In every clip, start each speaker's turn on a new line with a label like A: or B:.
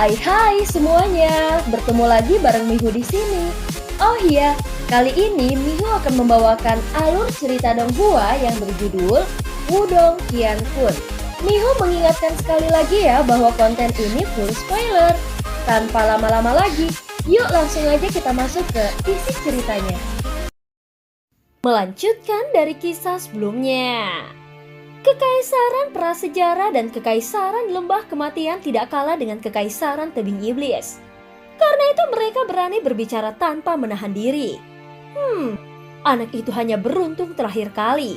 A: Hai semuanya, bertemu lagi bareng Mihu di sini. Oh iya, kali ini Mihu akan membawakan alur cerita Donghua yang berjudul Wudong Qiankun. Mihu mengingatkan sekali lagi ya bahwa konten ini full spoiler. Tanpa lama-lama lagi, yuk langsung aja kita masuk ke isi ceritanya. Melanjutkan dari kisah sebelumnya. Kekaisaran prasejarah dan kekaisaran lembah kematian tidak kalah dengan kekaisaran tebing iblis. Karena itu mereka berani berbicara tanpa menahan diri. Anak itu hanya beruntung terakhir kali.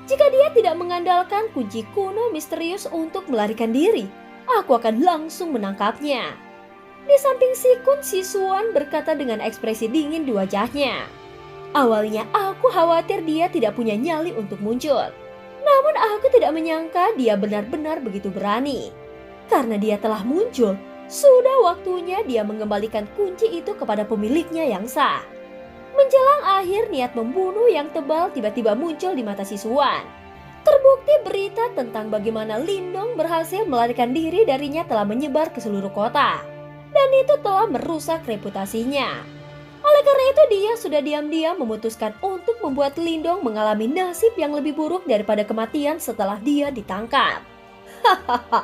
A: Jika dia tidak mengandalkan kunci kuno misterius untuk melarikan diri, aku akan langsung menangkapnya. Di samping Sikun, Sisuan berkata dengan ekspresi dingin di wajahnya. Awalnya aku khawatir dia tidak punya nyali untuk muncul. Namun aku tidak menyangka dia benar-benar begitu berani. Karena dia telah muncul, sudah waktunya dia mengembalikan kunci itu kepada pemiliknya yang sah. Menjelang akhir, niat membunuh yang tebal tiba-tiba muncul di mata Sisuan. Terbukti berita tentang bagaimana Lindong berhasil melarikan diri darinya telah menyebar ke seluruh kota. Dan itu telah merusak reputasinya. Oleh karena itu dia sudah diam-diam memutuskan untuk membuat Lindong mengalami nasib yang lebih buruk daripada kematian setelah dia ditangkap. Hahaha,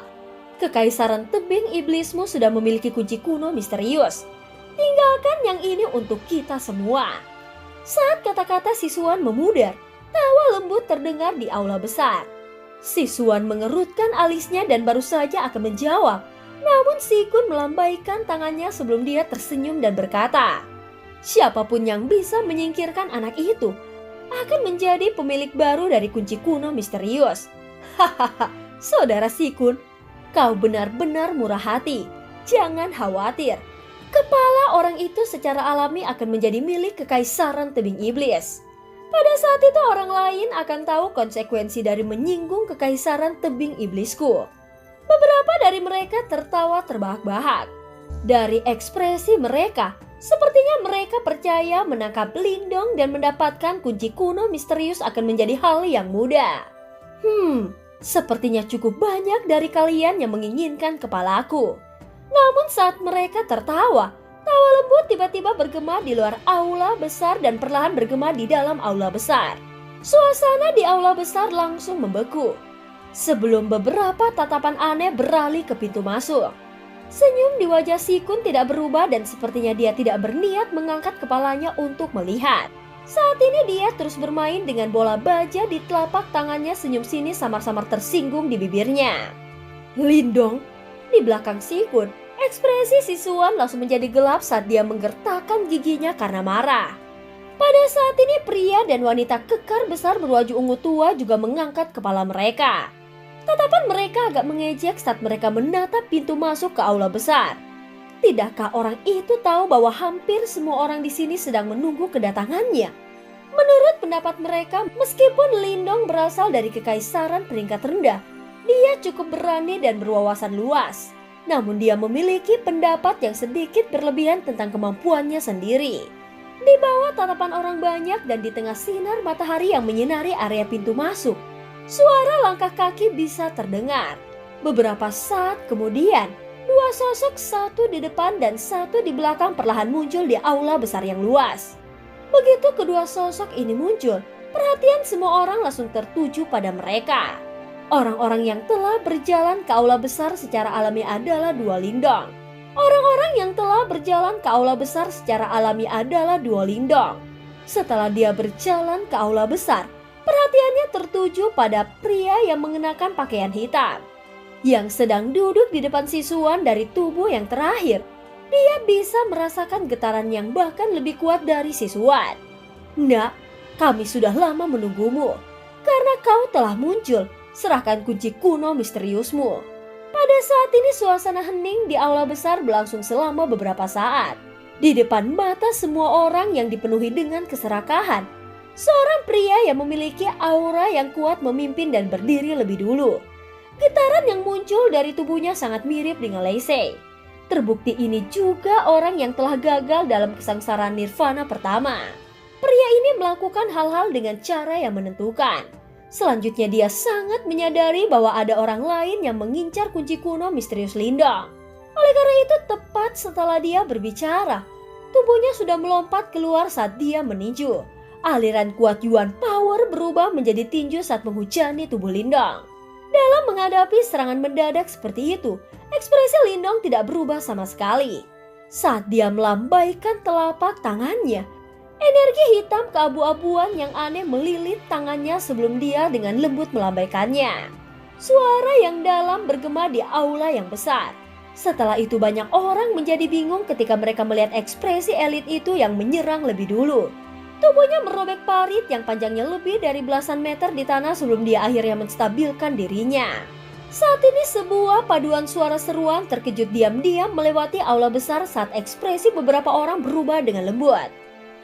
A: kekaisaran tebing iblismu sudah memiliki kunci kuno misterius. Tinggalkan yang ini untuk kita semua. Saat kata-kata Sisuan memudar, tawa lembut terdengar di aula besar. Sisuan mengerutkan alisnya dan baru saja akan menjawab. Namun Sikun melambaikan tangannya sebelum dia tersenyum dan berkata, siapapun yang bisa menyingkirkan anak itu akan menjadi pemilik baru dari kunci kuno misterius. Hahaha, saudara Sikun, kau benar-benar murah hati. Jangan khawatir. Kepala orang itu secara alami akan menjadi milik kekaisaran tebing iblis. Pada saat itu orang lain akan tahu konsekuensi dari menyinggung kekaisaran tebing iblisku. Beberapa dari mereka tertawa terbahak-bahak. Dari ekspresi mereka, sepertinya mereka percaya menangkap Lindong dan mendapatkan kunci kuno misterius akan menjadi hal yang mudah. Sepertinya cukup banyak dari kalian yang menginginkan kepalaku. Namun saat mereka tertawa, tawa lembut tiba-tiba bergema di luar aula besar dan perlahan bergema di dalam aula besar. Suasana di aula besar langsung membeku. Sebelum beberapa tatapan aneh beralih ke pintu masuk. Senyum di wajah Sikun tidak berubah dan sepertinya dia tidak berniat mengangkat kepalanya untuk melihat. Saat ini dia terus bermain dengan bola baja di telapak tangannya, senyum sini samar-samar tersinggung di bibirnya. Lindong, di belakang Sikun, ekspresi Sisuan langsung menjadi gelap saat dia menggertakkan giginya karena marah. Pada saat ini pria dan wanita kekar besar berwajah ungu tua juga mengangkat kepala mereka. Tatapan mereka agak mengejek saat mereka menatap pintu masuk ke aula besar. Tidakkah orang itu tahu bahwa hampir semua orang di sini sedang menunggu kedatangannya? Menurut pendapat mereka, meskipun Lindong berasal dari kekaisaran peringkat rendah, dia cukup berani dan berwawasan luas. Namun dia memiliki pendapat yang sedikit berlebihan tentang kemampuannya sendiri. Di bawah tatapan orang banyak dan di tengah sinar matahari yang menyinari area pintu masuk, suara langkah kaki bisa terdengar. Beberapa saat kemudian, dua sosok, satu di depan dan satu di belakang perlahan muncul di aula besar yang luas. Begitu kedua sosok ini muncul, perhatian semua orang langsung tertuju pada mereka. Orang-orang yang telah berjalan ke aula besar secara alami adalah dua Lindong. Orang-orang yang telah berjalan ke aula besar secara alami adalah dua Lindong. Setelah dia berjalan ke aula besar, perhatiannya tertuju pada pria yang mengenakan pakaian hitam yang sedang duduk di depan Sisuan. Dari tubuh yang terakhir, dia bisa merasakan getaran yang bahkan lebih kuat dari Sisuan. Nak, kami sudah lama menunggumu. Karena kau telah muncul, serahkan kunci kuno misteriusmu. Pada saat ini suasana hening di aula besar berlangsung selama beberapa saat. Di depan mata semua orang yang dipenuhi dengan keserakahan, seorang pria yang memiliki aura yang kuat memimpin dan berdiri lebih dulu. Getaran yang muncul dari tubuhnya sangat mirip dengan Lei Sei. Terbukti ini juga orang yang telah gagal dalam kesengsaraan nirvana pertama. Pria ini melakukan hal-hal dengan cara yang menentukan. Selanjutnya dia sangat menyadari bahwa ada orang lain yang mengincar kunci kuno misterius Lindong. Oleh karena itu, tepat setelah dia berbicara, tubuhnya sudah melompat keluar saat dia meninju. Aliran kuat Yuan Power berubah menjadi tinju saat menghujani tubuh Lindong. Dalam menghadapi serangan mendadak seperti itu, ekspresi Lindong tidak berubah sama sekali. Saat dia melambaikan telapak tangannya, energi hitam keabu-abuan yang aneh melilit tangannya sebelum dia dengan lembut melambaikannya. Suara yang dalam bergema di aula yang besar. Setelah itu banyak orang menjadi bingung ketika mereka melihat ekspresi elit itu yang menyerang lebih dulu. Tubuhnya merobek parit yang panjangnya lebih dari belasan meter di tanah sebelum dia akhirnya menstabilkan dirinya. Saat ini sebuah paduan suara seruan terkejut diam-diam melewati aula besar saat ekspresi beberapa orang berubah dengan lembut.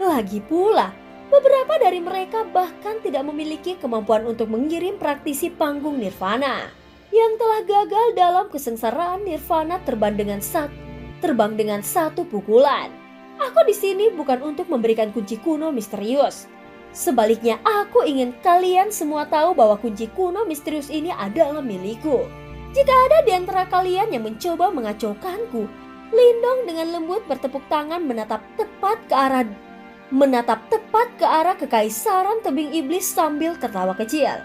A: Lagi pula, beberapa dari mereka bahkan tidak memiliki kemampuan untuk mengirim praktisi panggung Nirvana yang telah gagal dalam kesengsaraan Nirvana terbang dengan satu pukulan. Aku di sini bukan untuk memberikan kunci kuno misterius. Sebaliknya, aku ingin kalian semua tahu bahwa kunci kuno misterius ini adalah milikku. Jika ada di antara kalian yang mencoba mengacaukanku, Lindong dengan lembut bertepuk tangan menatap tepat ke arah kekaisaran tebing iblis sambil tertawa kecil.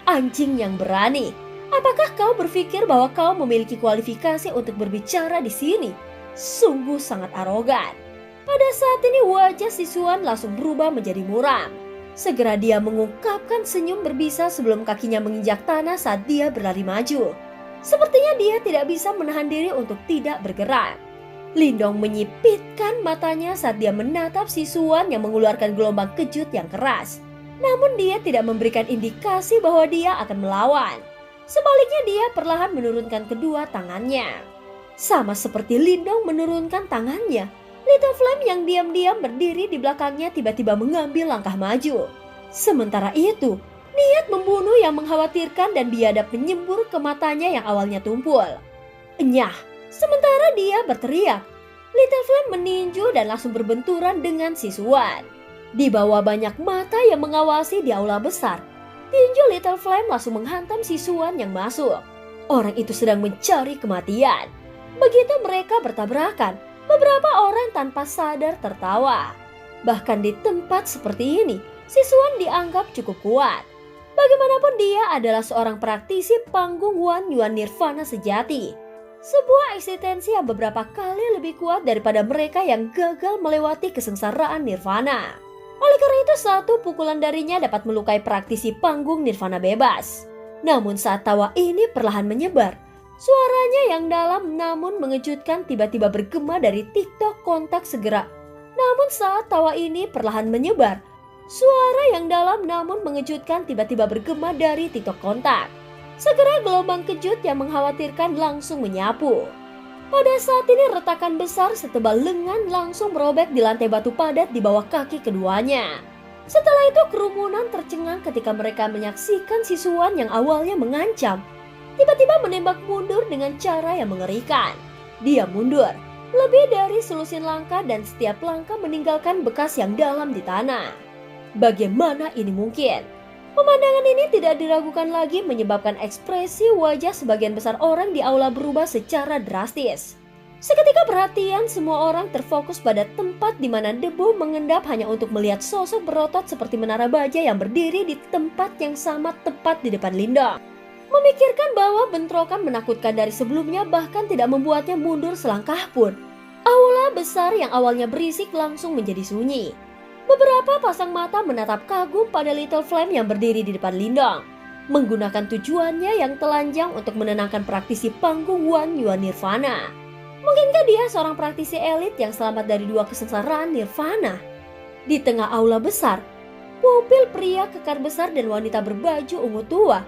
A: Anjing yang berani. Apakah kau berpikir bahwa kau memiliki kualifikasi untuk berbicara di sini? Sungguh sangat arogan. Pada saat ini wajah siswan langsung berubah menjadi muram. Segera dia mengungkapkan senyum berbisa sebelum kakinya menginjak tanah saat dia berlari maju. Sepertinya dia tidak bisa menahan diri untuk tidak bergerak. Lindong menyipitkan matanya saat dia menatap siswan yang mengeluarkan gelombang kejut yang keras. Namun dia tidak memberikan indikasi bahwa dia akan melawan. Sebaliknya dia perlahan menurunkan kedua tangannya. Sama seperti Lindong menurunkan tangannya, Little Flame yang diam-diam berdiri di belakangnya tiba-tiba mengambil langkah maju. Sementara itu, niat membunuh yang mengkhawatirkan dan biadab menyembur ke matanya yang awalnya tumpul. Enyah, sementara dia berteriak, Little Flame meninju dan langsung berbenturan dengan siswan. Di bawah banyak mata yang mengawasi di aula besar, tinju Little Flame langsung menghantam siswan yang masuk. Orang itu sedang mencari kematian. Begitu mereka bertabrakan, beberapa orang tanpa sadar tertawa. Bahkan di tempat seperti ini, siswan dianggap cukup kuat. Bagaimanapun dia adalah seorang praktisi panggung Wan Yuan Nirvana sejati. Sebuah eksistensi yang beberapa kali lebih kuat daripada mereka yang gagal melewati kesengsaraan Nirvana. Oleh karena itu satu pukulan darinya dapat melukai praktisi panggung Nirvana bebas. Namun saat tawa ini perlahan menyebar, suaranya yang dalam namun mengejutkan tiba-tiba bergema dari TikTok kontak segera. Namun saat tawa ini perlahan menyebar, suara yang dalam namun mengejutkan tiba-tiba bergema dari TikTok kontak. Segera gelombang kejut yang mengkhawatirkan langsung menyapu. Pada saat ini retakan besar setebal lengan langsung merobek di lantai batu padat di bawah kaki keduanya. Setelah itu kerumunan tercengang ketika mereka menyaksikan siswan yang awalnya mengancam tiba-tiba menembak mundur dengan cara yang mengerikan. Dia mundur lebih dari selusin langkah dan setiap langkah meninggalkan bekas yang dalam di tanah. Bagaimana ini mungkin? Pemandangan ini tidak diragukan lagi menyebabkan ekspresi wajah sebagian besar orang di aula berubah secara drastis. Seketika perhatian semua orang terfokus pada tempat di mana debu mengendap hanya untuk melihat sosok berotot seperti menara baja yang berdiri di tempat yang sama tepat di depan Lindong. Memikirkan bahwa bentrokan menakutkan dari sebelumnya bahkan tidak membuatnya mundur selangkah pun. Aula besar yang awalnya berisik langsung menjadi sunyi. Beberapa pasang mata menatap kagum pada Little Flame yang berdiri di depan Lindong, menggunakan tujuannya yang telanjang untuk menenangkan praktisi panggung Wan Yuan Nirvana. Mungkinkah dia seorang praktisi elit yang selamat dari dua kesengsaraan Nirvana? Di tengah aula besar, pupil pria kekar besar dan wanita berbaju ungu tua.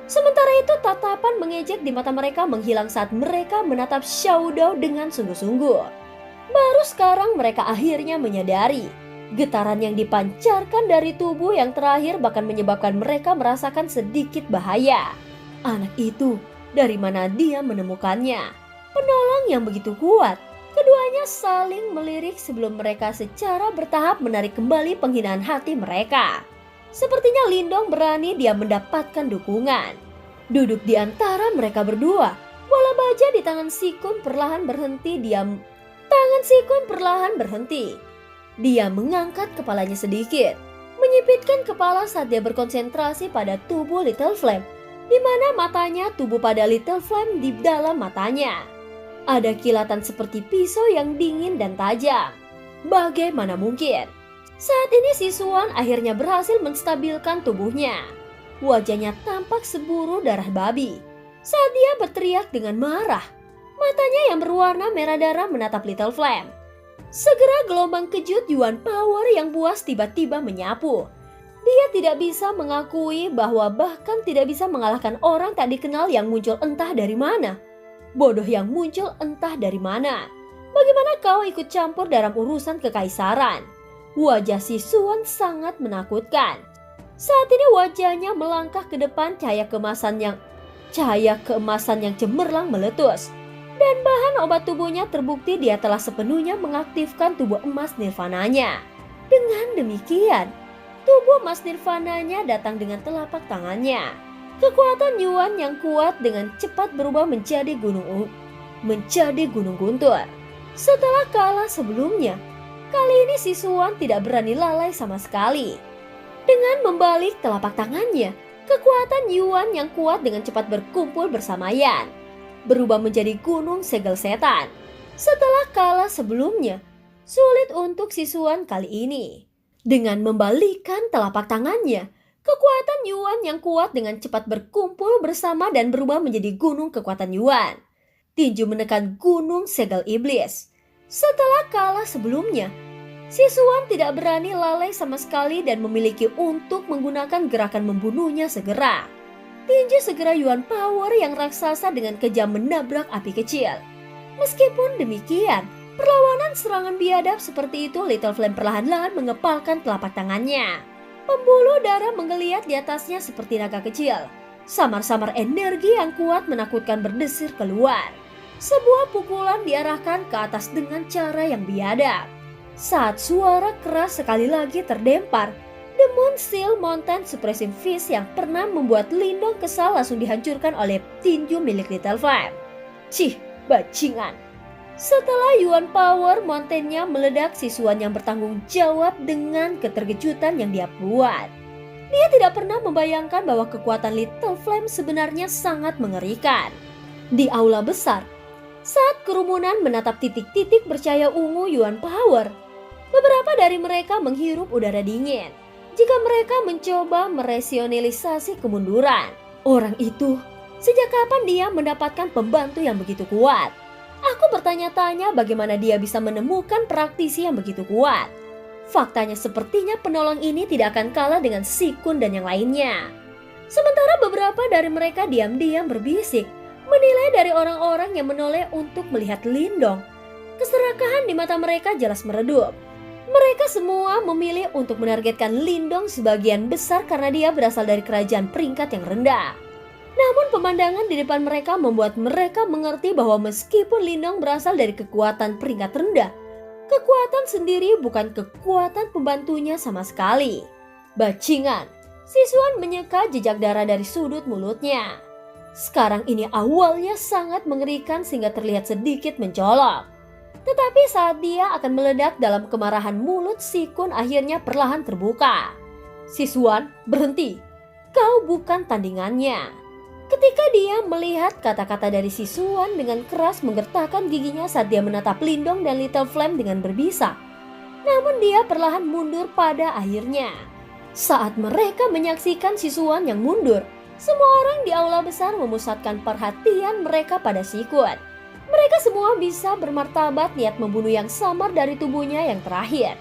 A: Sementara itu tatapan mengejek di mata mereka menghilang saat mereka menatap Xiao Dao dengan sungguh-sungguh. Baru sekarang mereka akhirnya menyadari getaran yang dipancarkan dari tubuh yang terakhir bahkan menyebabkan mereka merasakan sedikit bahaya. Anak itu, dari mana dia menemukannya? Penolong yang begitu kuat. Keduanya saling melirik sebelum mereka secara bertahap menarik kembali penghinaan hati mereka. Sepertinya Lindong berani dia mendapatkan dukungan. Duduk di antara mereka berdua, bola baju Wajah di tangan Sikun perlahan berhenti. Tangan Sikun perlahan berhenti. Dia mengangkat kepalanya sedikit, menyipitkan kepala saat dia berkonsentrasi pada tubuh Little Flame, di mana matanya tubuh pada Little Flame di dalam matanya. Ada kilatan seperti pisau yang dingin dan tajam. Bagaimana mungkin? Saat ini Sisuan akhirnya berhasil menstabilkan tubuhnya. Wajahnya tampak seburu darah babi saat dia berteriak dengan marah. Matanya yang berwarna merah darah menatap Little Flame. Segera gelombang kejut Yuan Power yang buas tiba-tiba menyapu. Dia tidak bisa mengakui bahwa bahkan tidak bisa mengalahkan orang tak dikenal yang muncul entah dari mana. Bodoh yang muncul entah dari mana. Bagaimana kau ikut campur dalam urusan kekaisaran? Wajah Sisuan sangat menakutkan. Saat ini wajahnya melangkah ke depan, cahaya keemasan yang cemerlang meletus. Dan bahan obat tubuhnya terbukti dia telah sepenuhnya mengaktifkan tubuh emas nirvananya. Dengan demikian, tubuh emas nirvananya datang dengan telapak tangannya. Kekuatan Yuan yang kuat dengan cepat berubah menjadi gunung guntur. Setelah kalah sebelumnya, kali ini Sisuan tidak berani lalai sama sekali. Dengan membalik telapak tangannya, kekuatan Yuan yang kuat dengan cepat berkumpul bersama Yan, berubah menjadi gunung segel setan. Setelah kalah sebelumnya, sulit untuk Sisuan kali ini. Dengan membalikkan telapak tangannya, kekuatan Yuan yang kuat dengan cepat berkumpul bersama dan berubah menjadi gunung kekuatan Yuan. Tinju menekan gunung segel iblis. Setelah kalah sebelumnya, Sisuan tidak berani lalai sama sekali dan memiliki untuk menggunakan gerakan membunuhnya segera. Tinju segera Yuan Power yang raksasa dengan kejam menabrak api kecil. Meskipun demikian, perlawanan serangan biadab seperti itu, Little Flame perlahan-lahan mengepalkan telapak tangannya. Pembuluh darah menggeliat di atasnya seperti naga kecil. Samar-samar energi yang kuat menakutkan berdesir keluar. Sebuah pukulan diarahkan ke atas dengan cara yang biadab. Saat suara keras sekali lagi terdempar, The Moon Seal Mountain Suppressive Fist yang pernah membuat Lindong kesal langsung dihancurkan oleh tinju milik Little Flame. Cih, bajingan. Setelah Yuan Power Mountain-nya meledak, Sisuan yang bertanggung jawab dengan keterkejutan yang dia buat. Dia tidak pernah membayangkan bahwa kekuatan Little Flame sebenarnya sangat mengerikan. Di aula besar, saat kerumunan menatap titik-titik bercahaya ungu Yuan Power, beberapa dari mereka menghirup udara dingin. Jika mereka mencoba meresionalisasi kemunduran, orang itu sejak kapan dia mendapatkan pembantu yang begitu kuat? Aku bertanya-tanya bagaimana dia bisa menemukan praktisi yang begitu kuat. Faktanya sepertinya penolong ini tidak akan kalah dengan Sikun dan yang lainnya. Sementara beberapa dari mereka diam-diam berbisik, menilai dari orang-orang yang menoleh untuk melihat Lindong. Keserakahan di mata mereka jelas meredup. Mereka semua memilih untuk menargetkan Lindong sebagian besar karena dia berasal dari kerajaan peringkat yang rendah. Namun pemandangan di depan mereka membuat mereka mengerti bahwa meskipun Lindong berasal dari kekuatan peringkat rendah, kekuatan sendiri bukan kekuatan pembantunya sama sekali. Bajingan, Sisuan menyeka jejak darah dari sudut mulutnya. Sekarang ini awalnya sangat mengerikan sehingga terlihat sedikit mencolok. Tetapi saat dia akan meledak dalam kemarahan, mulut Sikun akhirnya perlahan terbuka. Sisuan, berhenti. Kau bukan tandingannya. Ketika dia melihat kata-kata dari Sisuan dengan keras menggertakkan giginya saat dia menatap Lindong dan Little Flame dengan berbisa. Namun dia perlahan mundur pada akhirnya. Saat mereka menyaksikan Sisuan yang mundur, semua orang di aula besar memusatkan perhatian mereka pada Sikun. Mereka semua bisa bermartabat niat membunuh yang samar dari tubuhnya yang terakhir.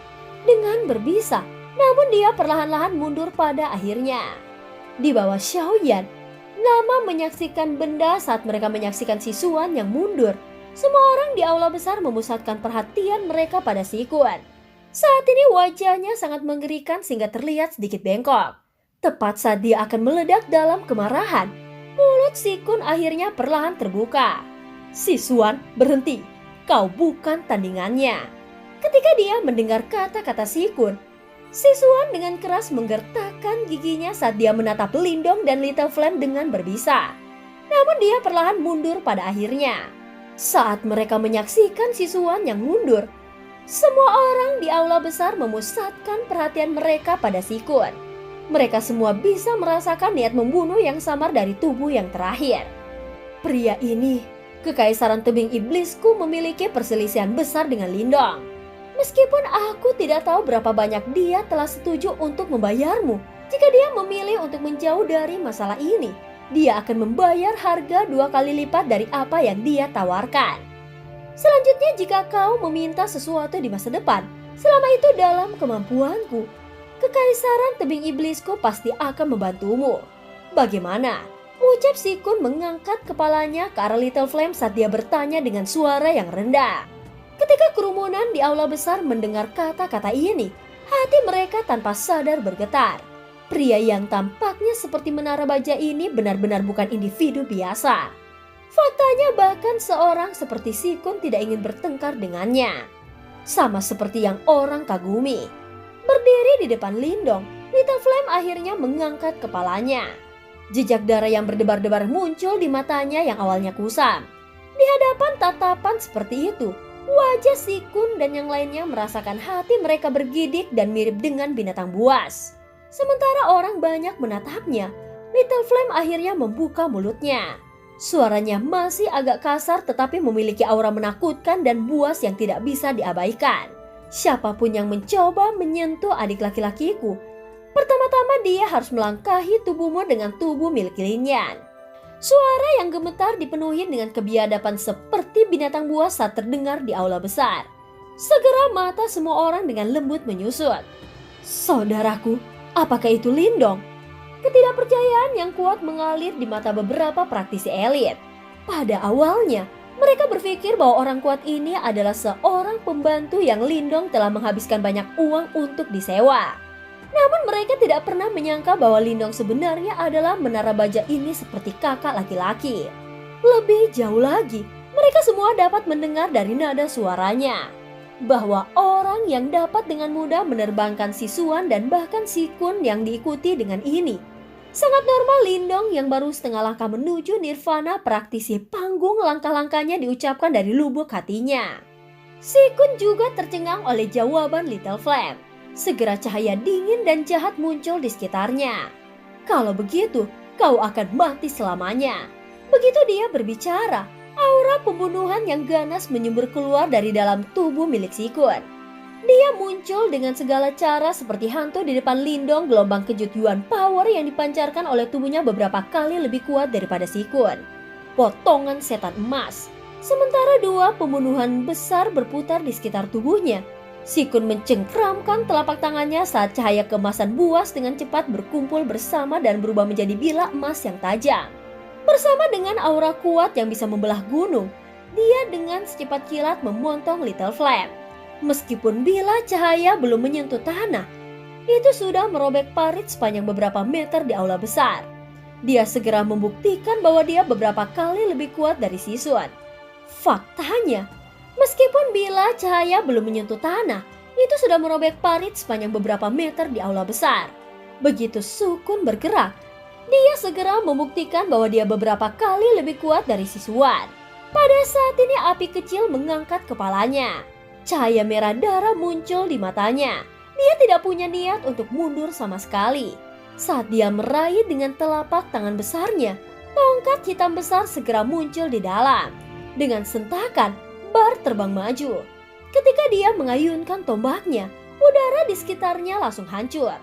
A: Dengan berbisa, namun dia perlahan-lahan mundur pada akhirnya. Di bawah Xiaoyan, Nama menyaksikan benda saat mereka menyaksikan Sisuan yang mundur. Semua orang di aula besar memusatkan perhatian mereka pada Sikun. Saat ini wajahnya sangat mengerikan sehingga terlihat sedikit bengkok. Tepat saat dia akan meledak dalam kemarahan, mulut Sikun akhirnya perlahan terbuka. Sisuan, berhenti. Kau bukan tandingannya. Ketika dia mendengar kata-kata Sikun, Sisuan dengan keras menggertakkan giginya saat dia menatap Lindong dan Little Flame dengan berbisa. Namun dia perlahan mundur pada akhirnya. Saat mereka menyaksikan siswan yang mundur, semua orang di aula besar memusatkan perhatian mereka pada Sikun. Mereka semua bisa merasakan niat membunuh yang samar dari tubuh yang terakhir. Pria ini, kekaisaran tebing iblisku, memiliki perselisihan besar dengan Lindong. Meskipun aku tidak tahu berapa banyak dia telah setuju untuk membayarmu, jika dia memilih untuk menjauh dari masalah ini, dia akan membayar harga 2 kali lipat dari apa yang dia tawarkan. Selanjutnya, jika kau meminta sesuatu di masa depan, selama itu dalam kemampuanku, kekaisaran tebing iblisku pasti akan membantumu. Bagaimana? Ucap Sikun mengangkat kepalanya ke arah Little Flame saat dia bertanya dengan suara yang rendah. Ketika kerumunan di aula besar mendengar kata-kata ini, hati mereka tanpa sadar bergetar. Pria yang tampaknya seperti menara baja ini benar-benar bukan individu biasa. Faktanya bahkan seorang seperti Sikun tidak ingin bertengkar dengannya. Sama seperti yang orang kagumi. Berdiri di depan Lindong, Little Flame akhirnya mengangkat kepalanya. Jejak darah yang berdebar-debar muncul di matanya yang awalnya kusam. Di hadapan tatapan seperti itu, wajah Sikun dan yang lainnya merasakan hati mereka bergidik dan mirip dengan binatang buas. Sementara orang banyak menatapnya, Little Flame akhirnya membuka mulutnya. Suaranya masih agak kasar tetapi memiliki aura menakutkan dan buas yang tidak bisa diabaikan. Siapapun yang mencoba menyentuh adik laki-lakiku, pertama-tama dia harus melangkahi tubuhmu dengan tubuh milik Lin. Suara yang gemetar dipenuhi dengan kebiadaban seperti binatang buas saat terdengar di aula besar. Segera mata semua orang dengan lembut menyusut. Saudaraku, apakah itu Lindong? Ketidakpercayaan yang kuat mengalir di mata beberapa praktisi elit. Pada awalnya, mereka berpikir bahwa orang kuat ini adalah seorang pembantu yang Lindong telah menghabiskan banyak uang untuk disewa. Namun mereka tidak pernah menyangka bahwa Lindong sebenarnya adalah menara baja ini seperti kakak laki-laki. Lebih jauh lagi, mereka semua dapat mendengar dari nada suaranya bahwa orang yang dapat dengan mudah menerbangkan siswan dan bahkan Sikun yang diikuti dengan ini. Sangat normal Lindong yang baru setengah langkah menuju nirvana praktisi panggung langkah-langkahnya diucapkan dari lubuk hatinya. Sikun juga tercengang oleh jawaban Little Flame. Segera cahaya dingin dan jahat muncul di sekitarnya. Kalau begitu, kau akan mati selamanya. Begitu dia berbicara, aura pembunuhan yang ganas menyembur keluar dari dalam tubuh milik Sikun. Dia muncul dengan segala cara seperti hantu di depan Lindong. Gelombang kejut Yuan power yang dipancarkan oleh tubuhnya beberapa kali lebih kuat daripada Sikun. Potongan setan emas. Sementara 2 pembunuhan besar berputar di sekitar tubuhnya. Sikun mencengkramkan telapak tangannya saat cahaya keemasan buas dengan cepat berkumpul bersama dan berubah menjadi bilah emas yang tajam. Bersama dengan aura kuat yang bisa membelah gunung, dia dengan secepat kilat memotong Little Flame. Meskipun bilah cahaya belum menyentuh tanah, itu sudah merobek parit sepanjang beberapa meter di aula besar. Dia segera membuktikan bahwa dia beberapa kali lebih kuat dari siswan. Faktanya, meskipun bilah cahaya belum menyentuh tanah, itu sudah merobek parit sepanjang beberapa meter di aula besar. Begitu Sukun bergerak, dia segera membuktikan bahwa dia beberapa kali lebih kuat dari siswan. Pada saat ini api kecil mengangkat kepalanya. Cahaya merah darah muncul di matanya. Dia tidak punya niat untuk mundur sama sekali. Saat dia meraih dengan telapak tangan besarnya, tongkat hitam besar segera muncul di dalam. Dengan sentakan, Bar terbang maju. Ketika dia mengayunkan tombaknya, udara di sekitarnya langsung hancur.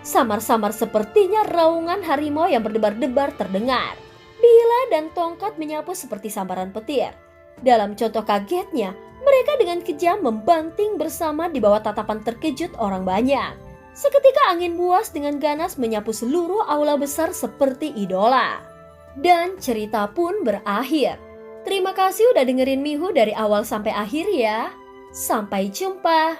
A: Samar-samar sepertinya raungan harimau yang berdebar-debar terdengar. Bila dan tongkat menyapu seperti sambaran petir. Dalam contoh kagetnya, mereka dengan kejam membanting bersama di bawah tatapan terkejut orang banyak. Seketika angin buas dengan ganas menyapu seluruh aula besar seperti idola. Dan cerita pun berakhir. Terima kasih udah dengerin Mihu dari awal sampai akhir ya. Sampai jumpa.